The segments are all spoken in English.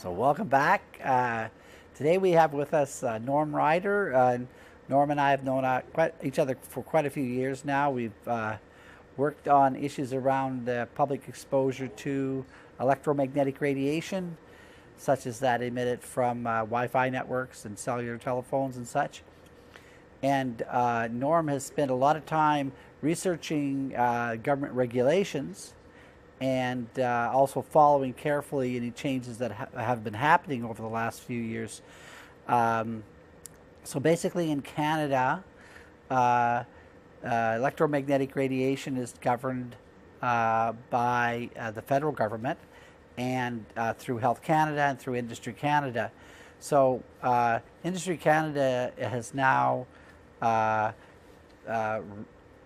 So welcome back. Today we have with us Norm Ryder. Norm and I have known each other for quite a few years now. We've worked on issues around public exposure to electromagnetic radiation, such as that emitted from Wi-Fi networks and cellular telephones and such. And Norm has spent a lot of time researching government regulations and also following carefully any changes that have been happening over the last few years. So basically in Canada, electromagnetic radiation is governed by the federal government and through Health Canada and through Industry Canada. So Industry Canada has now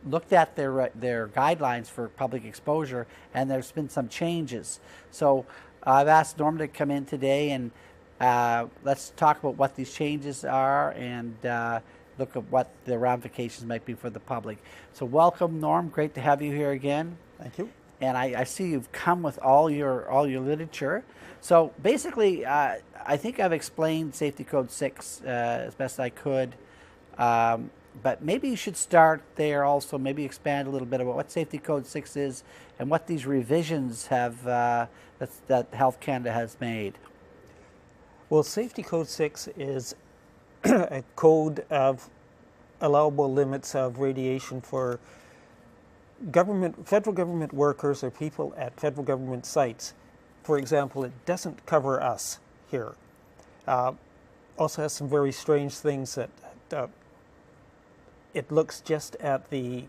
looked at their guidelines for public exposure, and there's been some changes. So I've asked Norm to come in today, and let's talk about what these changes are and look at what the ramifications might be for the public. So welcome, Norm. Great to have you here again. Thank you. And I see you've come with all your literature. So basically, I think I've explained Safety Code 6 as best I could. But maybe you should start there also, maybe expand a little bit about what Safety Code 6 is and what these revisions have that Health Canada has made. Well, Safety Code 6 is a code of allowable limits of radiation for federal government workers or people at federal government sites. For example, it doesn't cover us here. Also has some very strange things that it looks just at the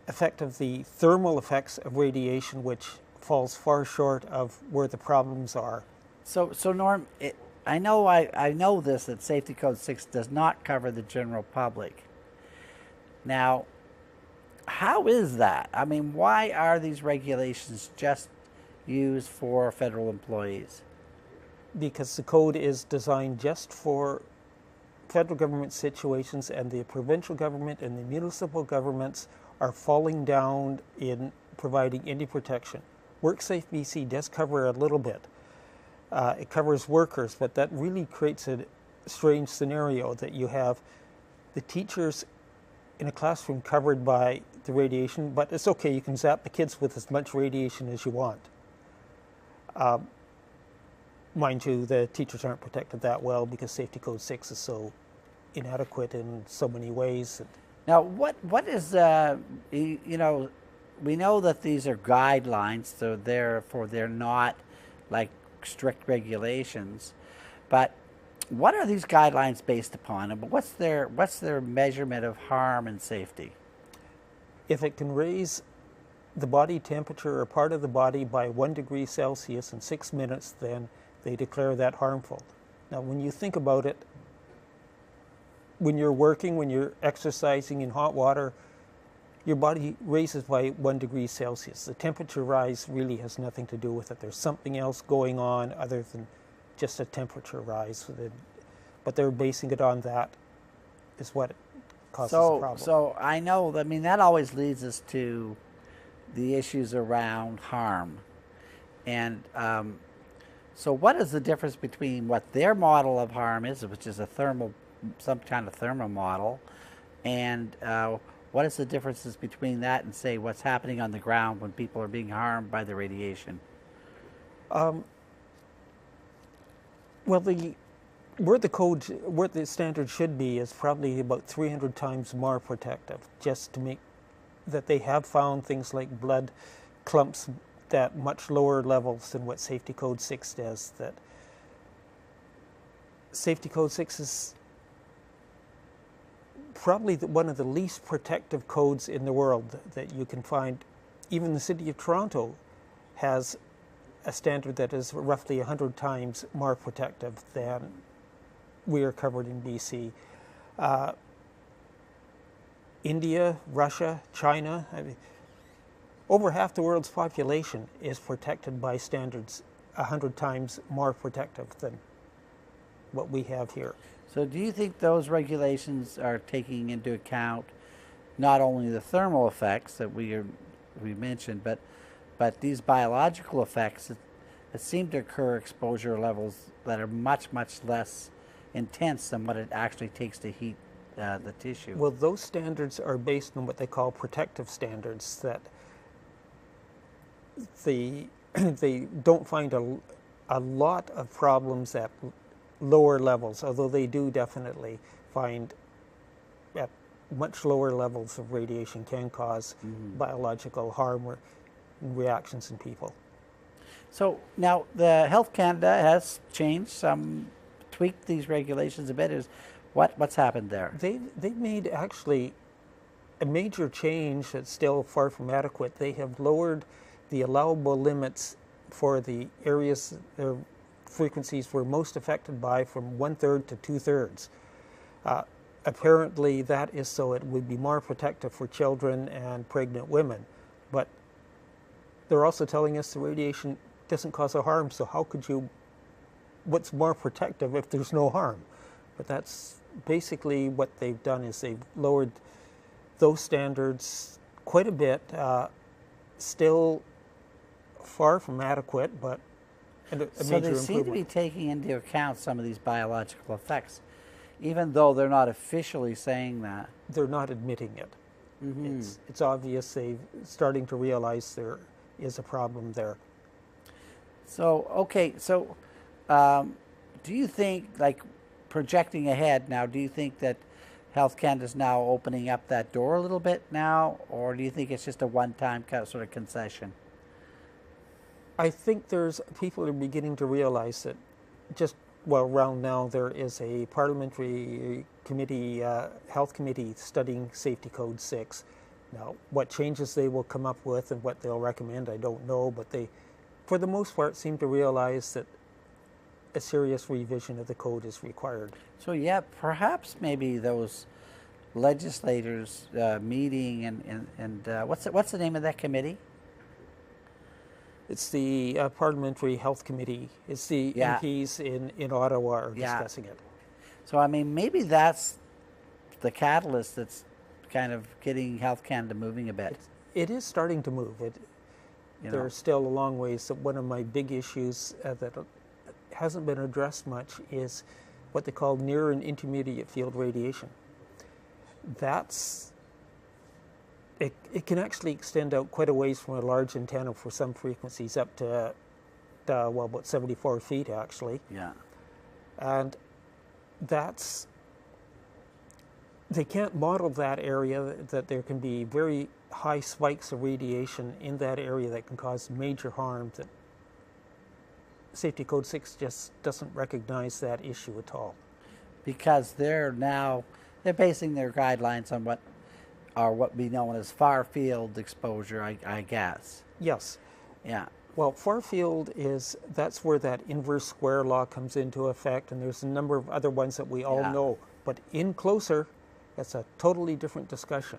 effect of the thermal effects of radiation, which falls far short of where the problems are. So Norm, I know this, that Safety Code 6 does not cover the general public. Now, how is that? I mean, why are these regulations just used for federal employees? Because the code is designed just for federal government situations, and the provincial government and the municipal governments are falling down in providing any protection. WorkSafe BC does cover a little bit. It covers workers, but that really creates a strange scenario that you have the teachers in a classroom covered by the radiation, but it's okay, you can zap the kids with as much radiation as you want. Mind you, the teachers aren't protected that well because Safety Code 6 is so inadequate in so many ways. Now, what is, we know that these are guidelines, so they're not like strict regulations, but what are these guidelines based upon, and what's their measurement of harm and safety? If it can raise the body temperature or part of the body by 1 degree Celsius in 6 minutes, then they declare that harmful. Now, when you think about it, when you're working, when you're exercising in hot water, your body raises by 1 degree Celsius. The temperature rise really has nothing to do with it. There's something else going on other than just a temperature rise. But they're basing it on that is what causes the problem. So I know, I mean, that always leads us to the issues around harm. And so what is the difference between what their model of harm is, which is some kind of thermal model, and what is the differences between that and, say, what's happening on the ground when people are being harmed by the radiation? Well, where the standard should be is probably about 300 times more protective, just to make that they have found things like blood clumps at much lower levels than what Safety Code 6 does. That Safety Code 6 is probably one of the least protective codes in the world that you can find. Even the City of Toronto has a standard that is roughly 100 times more protective than we are covered in BC. India, Russia, China, I mean, over half the world's population is protected by standards 100 times more protective than what we have here. So do you think those regulations are taking into account not only the thermal effects that we mentioned, but these biological effects seem to occur exposure levels that are much, much less intense than what it actually takes to heat the tissue. Well, those standards are based on what they call protective standards, that they don't find a lot of problems at lower levels, although they do definitely find at much lower levels of radiation can cause biological harm or reactions in people. So now the Health Canada has changed tweaked these regulations a bit. What's happened there? They've made actually a major change that's still far from adequate. They have lowered the allowable limits for the areas their frequencies were most affected by from 1/3 to 2/3. Apparently that is so it would be more protective for children and pregnant women. But they're also telling us the radiation doesn't cause a harm, so how could you, what's more protective if there's no harm? But that's basically what they've done, is they've lowered those standards quite a bit. Still far from adequate, but a major So they improvement. seem to be taking into account some of these biological effects, even though they're not officially saying that. They're not admitting it. It's obvious they're starting to realize there is a problem there. So, okay, so do you think, like projecting ahead now, do you think that Health Canada's now opening up that door a little bit now, or do you think it's just a one-time sort of concession? I think people are beginning to realize that around now there is a parliamentary committee, health committee, studying Safety Code 6. Now, what changes they will come up with and what they'll recommend, I don't know, but they, for the most part, seem to realize that a serious revision of the code is required. So yeah, perhaps maybe those legislators meeting and what's the name of that committee? It's the Parliamentary Health Committee. It's the MPs in Ottawa are discussing it. So I mean, maybe that's the catalyst that's kind of getting Health Canada moving a bit. It is starting to move. There's still a long ways. One of my big issues that hasn't been addressed much is what they call near and intermediate field radiation. It can actually extend out quite a ways from a large antenna for some frequencies up to about 74 feet actually. Yeah. And they can't model that area, that there can be very high spikes of radiation in that area that can cause major harm. That Safety Code 6 just doesn't recognize that issue at all. Because they're basing their guidelines on what we know as far field exposure, I guess. Yes. Yeah. Well, far field that's where that inverse square law comes into effect, and there's a number of other ones that we all know. But in closer, that's a totally different discussion.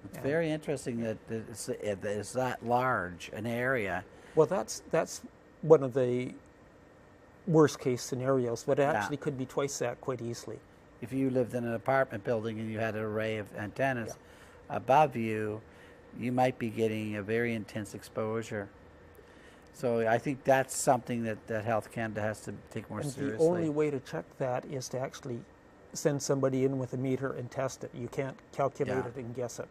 It's very interesting that it's that large an area. Well, that's one of the worst case scenarios, but it actually could be twice that quite easily. If you lived in an apartment building and you had an array of antennas above you, you might be getting a very intense exposure. So I think that's something that Health Canada has to take more seriously. The only way to check that is to actually send somebody in with a meter and test it. You can't calculate it and guess it.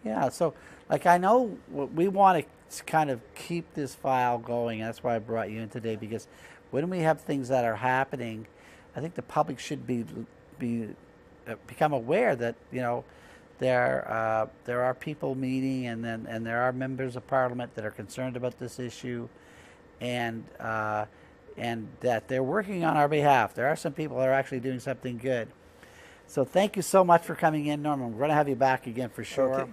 Yeah, so like I know we want to kind of keep this file going. That's why I brought you in today, because when we have things that are happening, I think the public should become aware that there are people meeting, and there are members of Parliament that are concerned about this issue, and that they're working on our behalf. There are some people that are actually doing something good. So thank you so much for coming in, Norman. We're going to have you back again for sure. Okay.